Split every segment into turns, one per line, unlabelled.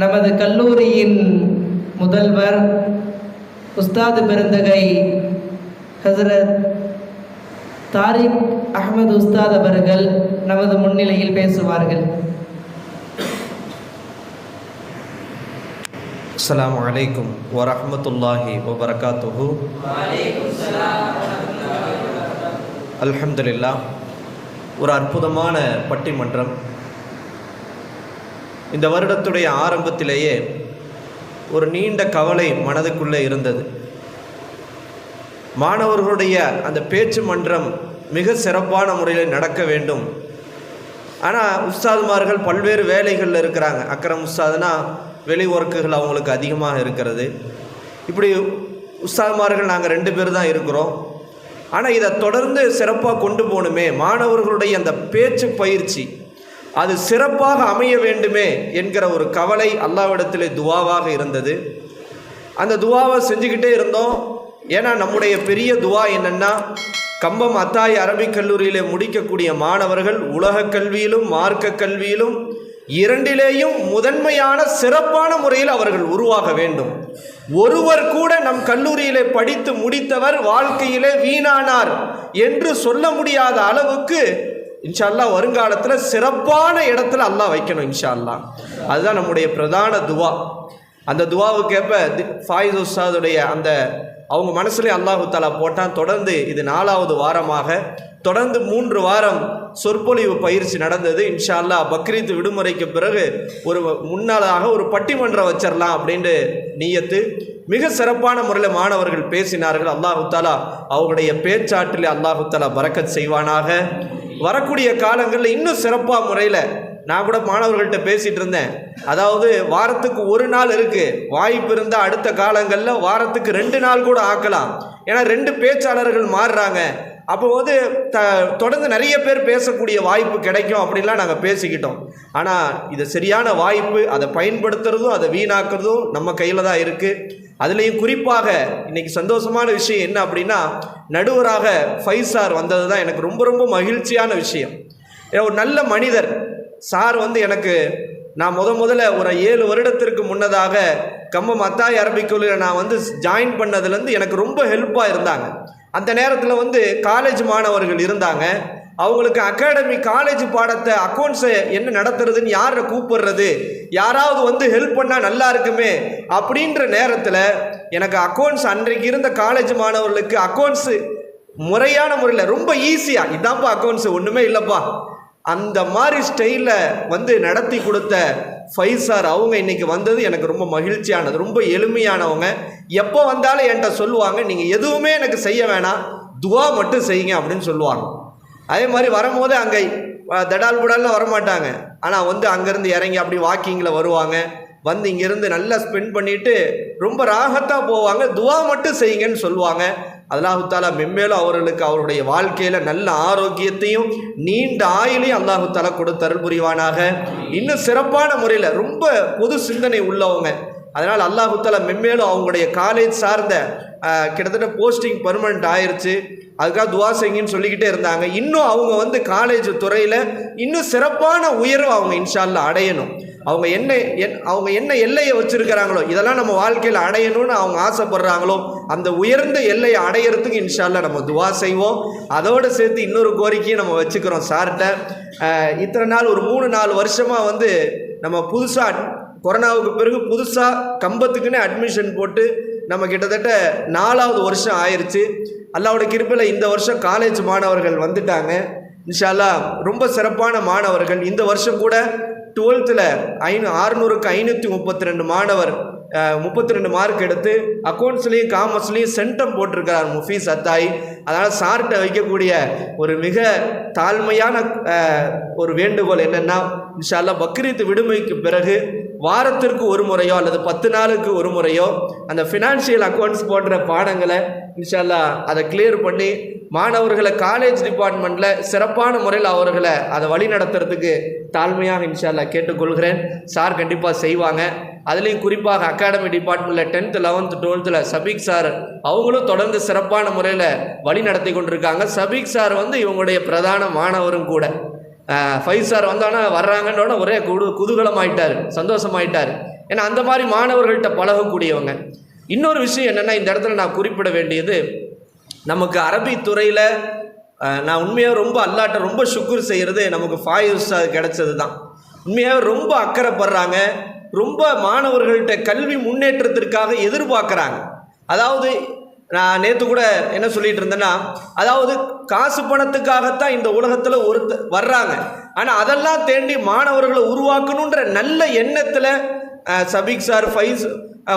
நமது கல்லூரியின் முதல்வர் உஸ்தாது பெருந்தகை ஹசரத் தாரிக் அஹ்மது உஸ்தாத் அவர்கள் நமது முன்னிலையில் பேசுவார்கள்.
அஸ்ஸலாமு அலைக்கும் வரஹ்மத்துல்லாஹி வபரகாத்துஹு. அல்ஹம்துலில்லாஹ். ஒரு அற்புதமான பட்டிமன்றம். இந்த வருடத்துடைய ஆரம்பத்திலேயே ஒரு நீண்ட கவலை மனதுக்குள்ளே இருந்தது. மாணவர்களுடைய அந்த பேச்சு மன்றம் மிக சிறப்பான முறையில் நடக்க வேண்டும். ஆனால் உஸ்தாதுமார்கள் பல்வேறு வேலைகளில் இருக்கிறாங்க. அக்ரம் உஸ்தாதுனா வெளி ஒர்க்குகள் அவங்களுக்கு அதிகமாக இருக்கிறது. இப்படி உஸ்தாதுமார்கள் நாங்கள் 2 பேர் தான் இருக்கிறோம். ஆனால் இதை தொடர்ந்து சிறப்பாக கொண்டு போகணுமே, மாணவர்களுடைய அந்த பேச்சு பயிற்சி அது சிறப்பாக அமைய வேண்டுமே என்கிற ஒரு கவலை அல்லாஹ்விடத்திலே துவாவாக இருந்தது. அந்த துவாவை செஞ்சுக்கிட்டே இருந்தோம். ஏன்னா நம்முடைய பெரிய துவா என்னென்னா, கம்பம் அத்தாய் அரபிக் கல்லூரியிலே முடிக்கக்கூடிய மாணவர்கள் உலக கல்வியிலும் மார்க்க கல்வியிலும் இரண்டிலேயும் முதன்மையான சிறப்பான முறையில் அவர்கள் உருவாக வேண்டும். ஒருவர் கூட நம் கல்லூரியிலே படித்து முடித்தவர் வாழ்க்கையிலே வீணானார் என்று சொல்ல முடியாத அளவுக்கு இன்ஷா அல்லாஹ் வருங்காலத்தில் சிறப்பான இடத்துல அல்லாஹ் வைக்கணும் இன்ஷா அல்லாஹ். அதுதான் நம்முடைய பிரதான துவா. அந்த துவாவுக்கேற்ப ஃபாயிஸ் உஸ்தாதுடைய அந்த அவங்க மனசுலேயே அல்லாஹு தாலா போட்டான். தொடர்ந்து இது 4வது வாரமாக தொடர்ந்து 3 வாரம் சொற்பொழிவு பயிற்சி நடந்தது. இன்ஷா அல்லாஹ் பக்ரீத் விடுமுறைக்கு பிறகு ஒரு முன்னாளாக ஒரு பட்டிமன்றம் வச்சிடலாம் அப்படின்ட்டு நியத்து. மிக சிறப்பான முறையில் மாணவர்கள் பேசினார்கள். அல்லாஹு தாலா அவருடைய பேச்சாற்றில் அல்லாஹு தாலா பரக்கத் செய்வானாக. வரக்கூடிய காலங்களில் இன்னும் சிறப்பாக முறையில் நான் கூட மாணவர்கள்ட்ட பேசிகிட்டு இருந்தேன். அதாவது வாரத்துக்கு 1 நாள் இருக்குது, வாய்ப்பு இருந்தால் அடுத்த காலங்களில் வாரத்துக்கு 2 நாள் கூட ஆக்கலாம். ஏன்னா 2 பேச்சாளர்கள் மாறுறாங்க. அப்போ தொடர்ந்து நிறைய பேர் பேசக்கூடிய வாய்ப்பு கிடைக்கும் அப்படின்லாம் நாங்கள் பேசிக்கிட்டோம். ஆனால் இது சரியான வாய்ப்பு, அதை பயன்படுத்துறதும் அதை வீணாக்குறதும் நம்ம கையில் தான் இருக்குது. அதுலேயும் குறிப்பாக இன்றைக்கி சந்தோஷமான விஷயம் என்ன அப்படின்னா, நடுவராக ஃபைஸ் சார் வந்தது தான் எனக்கு ரொம்ப ரொம்ப மகிழ்ச்சியான விஷயம். ஒரு நல்ல மனிதர் சார் எனக்கு நான் முதல்ல ஒரு 7 வருடத்திற்கு முன்னதாக கம்பம் அத்தாய் அரபிக் கல்லூரியில் நான் ஜாயின் பண்ணதுலேருந்து எனக்கு ரொம்ப ஹெல்ப்பாக இருந்தாங்க. அந்த நேரத்தில் காலேஜ் மாணவர்கள் இருந்தாங்க. அவங்களுக்கு அகாடமி காலேஜ் பாடத்தை அக்கௌண்ட்ஸை என்ன நடத்துறதுன்னு யாரை கூப்பிடுறது, யாராவது ஹெல்ப் பண்ணால் நல்லா இருக்குமே அப்படின்ற நேரத்தில் எனக்கு அக்கௌண்ட்ஸ் அன்றைக்கு இருந்த காலேஜ் மாணவர்களுக்கு அக்கௌண்ட்ஸு முறையான முறையில் ரொம்ப ஈஸியாக இதான்ப்பா அக்கௌண்ட்ஸு ஒன்றுமே இல்லைப்பா அந்த மாதிரி ஸ்டைலில் நடத்தி கொடுத்த ஃபைஸ் சார் அவங்க இன்றைக்கி வந்தது எனக்கு ரொம்ப மகிழ்ச்சியானது. ரொம்ப எளிமையானவங்க. எப்போ வந்தாலும் என்கிட்ட சொல்லுவாங்க, நீங்கள் எதுவுமே எனக்கு செய்ய வேணாம், துவா மட்டும் செய்யுங்க அப்படின்னு சொல்லுவாங்க. அதே மாதிரி வரும்போது அங்கே தடால் புடால்லாம் வரமாட்டாங்க. ஆனால் அங்கேருந்து இறங்கி அப்படி வாக்கிங்கில் வருவாங்க. இங்கேருந்து நல்லா ஸ்பெண்ட் பண்ணிவிட்டு ரொம்ப ராகத்தாக போவாங்க. துவா மட்டும் செய்யுங்கன்னு சொல்லுவாங்க. அல்லாஹு தாலா மென்மேலும் அவர்களுக்கு அவருடைய வாழ்க்கையில் நல்ல ஆரோக்கியத்தையும் நீண்ட ஆயுளையும் அல்லாஹு தாலா கொடுத்து அருள் புரிவானாக. இன்னும் சிறப்பான முறையில் ரொம்ப பொது சிந்தனை உள்ளவங்க. அதனால் அல்லாஹு தாலா மென்மேலும் அவங்களுடைய காலேஜ் சார்ந்த கிட்டத்தட்ட போஸ்டிங் பெர்மனண்ட் ஆயிடுச்சு. அதுக்காக துவா செய்யுங்கன்னு சொல்லிக்கிட்டே இருந்தாங்க. இன்னும் அவங்க காலேஜ் துறையில் இன்னும் சிறப்பான உயர்வு அவங்க இன்ஷா அல்லாஹ் அடையணும். அவங்க என்ன எல்லையை வச்சுருக்கிறாங்களோ, இதெல்லாம் நம்ம வாழ்க்கையில் அடையணும்னு அவங்க ஆசைப்படுறாங்களோ, அந்த உயர்ந்த எல்லையை அடையிறதுக்கு இன்ஷா அல்லாஹ் நம்ம துவா செய்வோம். அதோடு சேர்த்து இன்னொரு கோரிக்கையை நம்ம வச்சுக்கிறோம் சார்கிட்ட. இத்தனை நாள் ஒரு 3-4 வருஷமாக நம்ம புதுசாக கொரோனாவுக்கு பிறகு புதுசாக கம்பத்துக்குன்னே அட்மிஷன் போட்டு நம்ம கிட்டத்தட்ட 4வது வருஷம் ஆயிடுச்சு. அல்லாஹ்வோட கிருபையில் இந்த வருஷம் காலேஜ் மாணவர்கள் வந்துட்டாங்க. இன்ஷா அல்லாஹ் ரொம்ப சிறப்பான மாணவர்கள். இந்த வருஷம் கூட 12th 600க்கு 532 மாணவர் 32 மார்க் எடுத்து அக்கௌண்ட்ஸ்லேயும் காமர்ஸ்லேயும் சென்டம் போட்டிருக்கிறார் முஃபீஸ் அத்தாய். அதனால் சார்கிட்ட வைக்கக்கூடிய ஒரு மிக தாழ்மையான ஒரு வேண்டுகோள் என்னென்னா, இன்ஷா அல்லாஹ் பக்ரீத் விடுமுறைக்கு பிறகு வாரத்திற்கு 1 முறையோ அல்லது 10 நாளுக்கு 1 முறையோ அந்த ஃபினான்ஷியல் அக்கௌண்ட்ஸ் போன்ற பாடங்களை இன்ஷா அல்லாஹ் அதை கிளியர் பண்ணி மாணவர்களை காலேஜ் டிபார்ட்மெண்ட்டில் சிறப்பான முறையில் அவர்களை அதை வழி நடத்துறதுக்கு தாழ்மையாக இன்ஷா அல்லாஹ் கேட்டுக்கொள்கிறேன். சார் கண்டிப்பாக செய்வாங்க. அதுலேயும் குறிப்பாக அகாடமி டிபார்ட்மெண்ட்டில் 10th 11th 12th Shafeek sir அவங்களும் தொடர்ந்து சிறப்பான முறையில் வழி நடத்தி கொண்டிருக்காங்க. சபீக் சார் இவங்களுடைய பிரதான மாணவரும் கூட. ஃபைஸ் சார் வந்தோன்னா வர்றாங்கன்னோட ஒரே குதூகலமாயிட்டார், சந்தோஷமாயிட்டார். ஏன்னா அந்த மாதிரி மாணவர்கள்ட்ட பழகக்கூடியவங்க. இன்னொரு விஷயம் என்னென்னா, இந்த இடத்துல நான் குறிப்பிட வேண்டியது, நமக்கு அரபி துறையில் நான் உண்மையாக ரொம்ப அல்லாட்ட ரொம்ப ஷுக்குர் செய்கிறது நமக்கு ஃபாயிஸ் உஸ்தாத் கிடைச்சது தான். உண்மையாக ரொம்ப அக்கறைப்படுறாங்க, ரொம்ப மாணவர்கள்ட்ட கல்வி முன்னேற்றத்திற்காக எதிர்பார்க்குறாங்க. அதாவது நான் நேற்று கூட என்ன சொல்லிட்டு இருந்தேன்னா, அதாவது காசு பணத்துக்காகத்தான் இந்த உலகத்தில் வர்றாங்க, ஆனால் அதெல்லாம் தேண்டி மாணவர்களை உருவாக்கணுன்ற நல்ல எண்ணத்தில் சபீக் சார்,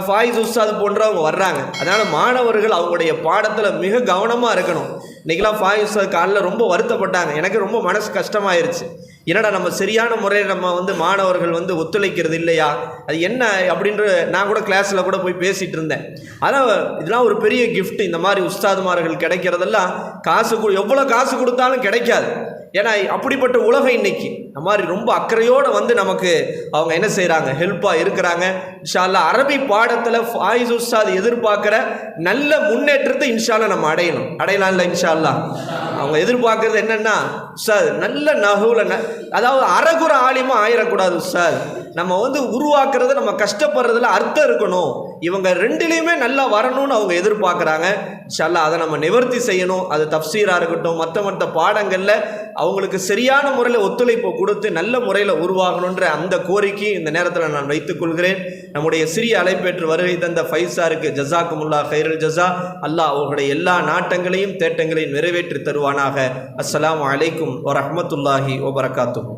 ஃபாயிஸ் உஸ்தாத் போன்றவங்க வர்றாங்க. அதனால் மாணவர்கள் அவங்களுடைய பாடத்தில் மிக கவனமாக இருக்கணும். இன்றைக்கெலாம் ஃபாயிஸ் உஸ்தாத் காலையில் ரொம்ப வருத்தப்பட்டாங்க. எனக்கு ரொம்ப மனசு கஷ்டமாயிருச்சு. என்னடா நம்ம சரியான முறையில் நம்ம மாணவர்கள் ஒத்துழைக்கிறது இல்லையா, அது என்ன அப்படின்ற நான் கூட கிளாஸில் கூட போய் பேசிகிட்டு இருந்தேன். ஆனால் இதெல்லாம் ஒரு பெரிய கிஃப்ட். இந்த மாதிரி உஸ்தாதுமார்கள் கிடைக்கிறதெல்லாம் எவ்வளோ காசு கொடுத்தாலும் கிடைக்காது. ஏன்னா அப்படிப்பட்ட உலகம் இன்னைக்கு. இந்த மாதிரி ரொம்ப அக்கறையோடு நமக்கு அவங்க என்ன செய்கிறாங்க, ஹெல்ப்பாக இருக்கிறாங்க. இன்ஷா அல்லாஹ் அரபி பாடத்தில் ஃபாயிஸ் உஸ்தாத் எதிர்பார்க்குற நல்ல முன்னேற்றத்தை இன்ஷா அல்லாஹ் நம்ம அடையலாம் இல்லை இன்ஷா அல்லாஹ். அவங்க எதிர்பார்க்கறது என்னென்னா, உஸ்தாத் நல்ல நகுவில், அதாவது அறகுற ஆலிமாக ஆயிடக்கூடாது உஸ்தாத். நம்ம உருவாக்குறது, நம்ம கஷ்டப்படுறதுல அர்த்தம் இருக்கணும். இவங்க ரெண்டுலேயுமே நல்லா வரணும்னு அவங்க எதிர்பார்க்குறாங்க. இன்ஷா அல்லாஹ் அதை நம்ம நிவர்த்தி செய்யணும். அது தஃப்சீராக இருக்கட்டும், மற்ற பாடங்களில் அவங்களுக்கு சரியான முறையில் ஒத்துழைப்பு கொடுத்து நல்ல முறையில் உருவாகணுன்ற அந்த கோரிக்கை இந்த நேரத்தில் நான் வைத்துக் கொள்கிறேன். நம்முடைய சிறிய அழைப்பேற்று வருகை தந்த ஃபைசாருக்கு ஜஸாக்குமுல்லா கைருல் ஜஸா. அல்லாஹ் அவர்களுடைய எல்லா நாட்டங்களையும் தேட்டங்களையும் நிறைவேற்றி தருவானாக. அஸ்ஸலாமு அலைக்கும் வரஹ்மத்துல்லாஹி வபரகாத்துஹு.